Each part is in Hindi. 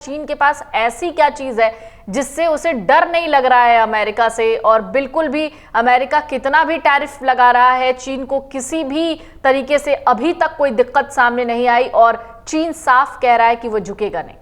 चीन के पास ऐसी क्या चीज है जिससे उसे डर नहीं लग रहा है अमेरिका से, और बिल्कुल भी अमेरिका कितना भी टैरिफ लगा रहा है, चीन को किसी भी तरीके से अभी तक कोई दिक्कत सामने नहीं आई और चीन साफ कह रहा है कि वो झुकेगा नहीं।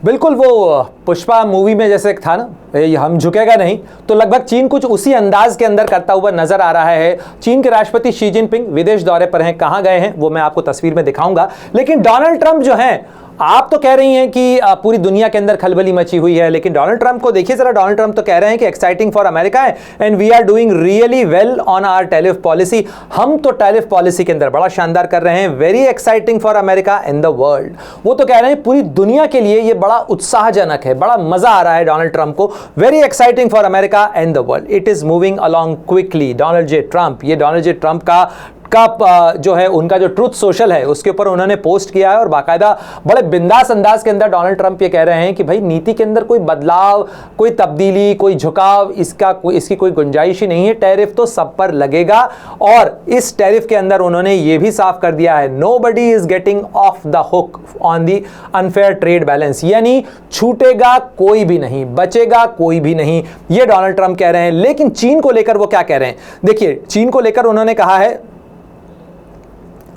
बिल्कुल, वो पुष्पा मूवी में जैसे था ना, हम झुकेगा नहीं, तो लगभग चीन कुछ उसी अंदाज के अंदर करता हुआ नजर आ रहा है। चीन के राष्ट्रपति शी जिनपिंग विदेश दौरे पर हैं, कहां गए हैं वो मैं आपको तस्वीर में दिखाऊंगा। लेकिन डोनाल्ड ट्रंप जो हैं, आप तो कह रही हैं कि पूरी दुनिया के अंदर खलबली मची हुई है, लेकिन डोनाल्ड ट्रंप को देखिए जरा। डोनाल्ड ट्रंप तो कह रहे हैं कि एक्साइटिंग फॉर अमेरिका है and we are doing really well on our tariff policy. हम तो टैरिफ पॉलिसी के अंदर बड़ा शानदार कर रहे हैं, very exciting for America in the world. वो तो कह रहे हैं पूरी दुनिया के लिए ये बड़ा उत्साहजनक है, बड़ा मजा आ रहा है डोनाल्ड ट्रंप को। Very exciting for America in the world, it is moving along quickly. Donald J Trump, ये डोनाल्ड जे ट्रंप का जो है उनका जो ट्रुथ सोशल है उसके ऊपर उन्होंने पोस्ट किया है और बाकायदा बड़े बिंदास अंदाज के अंदर डोनाल्ड ट्रंप ये कह रहे हैं कि भाई नीति के अंदर कोई बदलाव, कोई तब्दीली, कोई झुकाव इसकी कोई गुंजाइश ही नहीं है। टैरिफ तो सब पर लगेगा और इस टैरिफ के अंदर उन्होंने ये भी साफ कर दिया है, nobody is getting off the hook on the unfair trade balance, यानी छूटेगा कोई भी नहीं, बचेगा कोई भी नहीं, ये डोनाल्ड ट्रंप कह रहे हैं। लेकिन चीन को लेकर वो क्या कह रहे हैं, देखिए चीन को लेकर उन्होंने कहा है,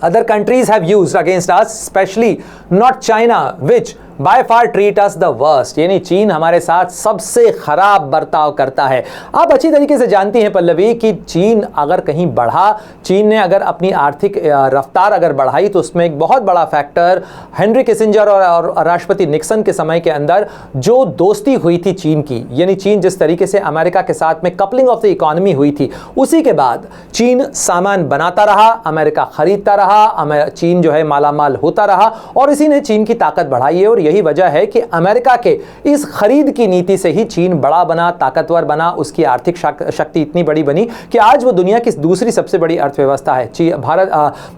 other countries have used against us, especially not China, which by far treat us the worst, यानी चीन हमारे साथ सबसे खराब बर्ताव करता है। आप अच्छी तरीके से जानती हैं पल्लवी कि चीन अगर कहीं बढ़ा, चीन ने अगर अपनी आर्थिक रफ्तार अगर बढ़ाई तो उसमें एक बहुत बड़ा फैक्टर हेनरी किसिंजर और राष्ट्रपति निक्सन के समय के अंदर जो दोस्ती हुई थी चीन की, यानी चीन जिस तरीके से अमेरिका के साथ में कपलिंग ऑफ द इकोनॉमी हुई थी, उसी के बाद चीन सामान बनाता रहा, अमेरिका खरीदता रहा, चीन जो है मालामाल होता रहा और इसी ने चीन की ताकत बढ़ाई है। और यही वजह है कि अमेरिका के इस खरीद की नीति से ही चीन बड़ा बना, ताकतवर बना, उसकी आर्थिक शक्ति इतनी बड़ी बनी कि आज वो दुनिया की दूसरी सबसे बड़ी अर्थव्यवस्था है।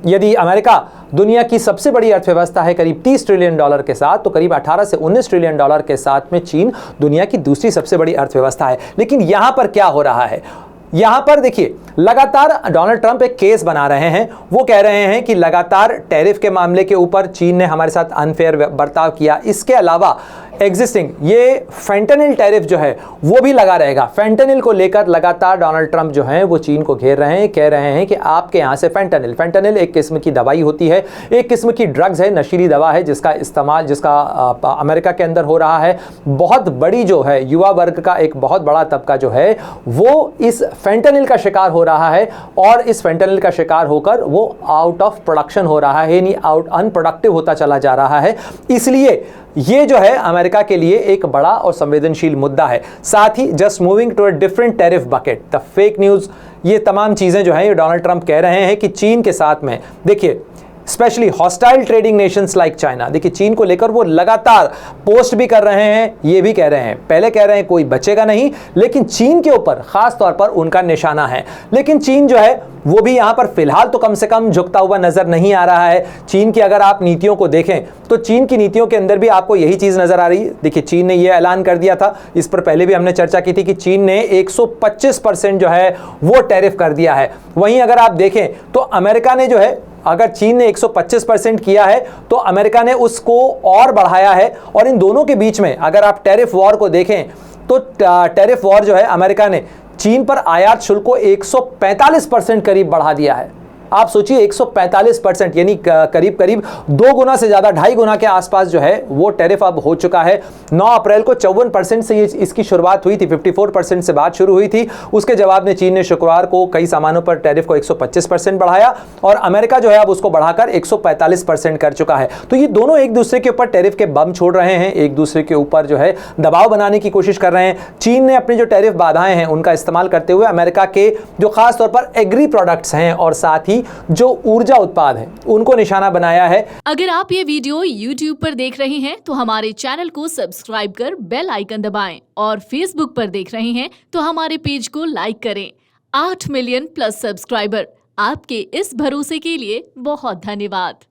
यदि अमेरिका दुनिया की सबसे बड़ी अर्थव्यवस्था है करीब $30 ट्रिलियन के साथ, तो करीब 18 से 19 ट्रिलियन के साथ में चीन दुनिया की दूसरी सबसे बड़ी अर्थव्यवस्था है। लेकिन यहां पर क्या हो रहा है, यहां पर देखिए लगातार डोनाल्ड ट्रंप एक केस बना रहे हैं। वो कह रहे हैं कि लगातार टैरिफ के मामले के ऊपर चीन ने हमारे साथ अनफेयर बर्ताव किया, इसके अलावा एग्जिस्टिंग ये फेंटेनिल टैरिफ जो है वो भी लगा रहेगा। फेंटेनिल को लेकर लगातार डोनाल्ड ट्रंप जो है वो चीन को घेर रहे हैं, कह रहे हैं कि आपके यहां से फेंटेनिल एक किस्म की दवाई होती है, एक किस्म की ड्रग्स है, नशीली दवा है जिसका इस्तेमाल अमेरिका के अंदर हो रहा है। बहुत बड़ी जो है युवा वर्ग का एक बहुत बड़ा तबका जो है वो इस फेंटेनिल का शिकार हो रहा है और इस फेंटेनिल का शिकार होकर वो आउट ऑफ प्रोडक्शन हो रहा है, यानी अनप्रोडक्टिव होता चला जा रहा है। इसलिए ये जो है अमेरिका के लिए एक बड़ा और संवेदनशील मुद्दा है। साथ ही just moving to a different tariff bucket, the fake news, ये तमाम चीजें जो है ये डोनाल्ड ट्रंप कह रहे हैं कि चीन के साथ में देखिए specially hostile trading Nations like China, देखिए चीन को लेकर वो लगातार पोस्ट भी कर रहे हैं, ये भी कह रहे हैं, पहले कह रहे हैं कोई बचेगा नहीं, लेकिन चीन के ऊपर खास तौर पर उनका निशाना है। लेकिन चीन जो है वो भी यहां पर फिलहाल तो कम से कम झुकता हुआ नजर नहीं आ रहा है। चीन की अगर आप नीतियों को देखें तो चीन की नीतियों के अंदर भी आपको यही चीज नजर आ रही है। देखिए चीन ने यह ऐलान कर दिया था, इस पर पहले भी हमने चर्चा की थी कि चीन ने 125% जो है वो टैरिफ कर दिया है। वहीं अगर आप देखें तो अमेरिका ने जो है, अगर चीन ने 125% किया है तो अमेरिका ने उसको और बढ़ाया है। और इन दोनों के बीच में अगर आप टैरिफ वॉर को देखें तो टैरिफ वॉर जो है अमेरिका ने चीन पर आयात शुल्क को 145% करीब बढ़ा दिया है। आप सोचिए 145%, यानी करीब करीब 2 गुना से ज्यादा, 2.5 गुना के आसपास जो है वो टैरिफ अब हो चुका है। 9 अप्रैल को 54% से इसकी शुरुआत हुई थी, 54% से बात शुरू हुई थी। उसके जवाब में चीन ने शुक्रवार को कई सामानों पर टैरिफ को 125% बढ़ाया और अमेरिका जो है अब उसको बढ़ाकर 145% कर चुका है। तो ये दोनों एक दूसरे के ऊपर टैरिफ के बम छोड़ रहे हैं, एक दूसरे के ऊपर जो है दबाव बनाने की कोशिश कर रहे हैं। चीन ने अपनी जो टैरिफ बाधाएं हैं उनका इस्तेमाल करते हुए अमेरिका के जो खास तौर पर एग्री प्रोडक्ट्स हैं और साथ ही जो ऊर्जा उत्पाद है उनको निशाना बनाया है। अगर आप ये वीडियो YouTube पर देख रहे हैं तो हमारे चैनल को सब्सक्राइब कर बेल आइकन दबाएं और Facebook पर देख रहे हैं तो हमारे पेज को लाइक करें। 8 मिलियन प्लस सब्सक्राइबर, आपके इस भरोसे के लिए बहुत धन्यवाद।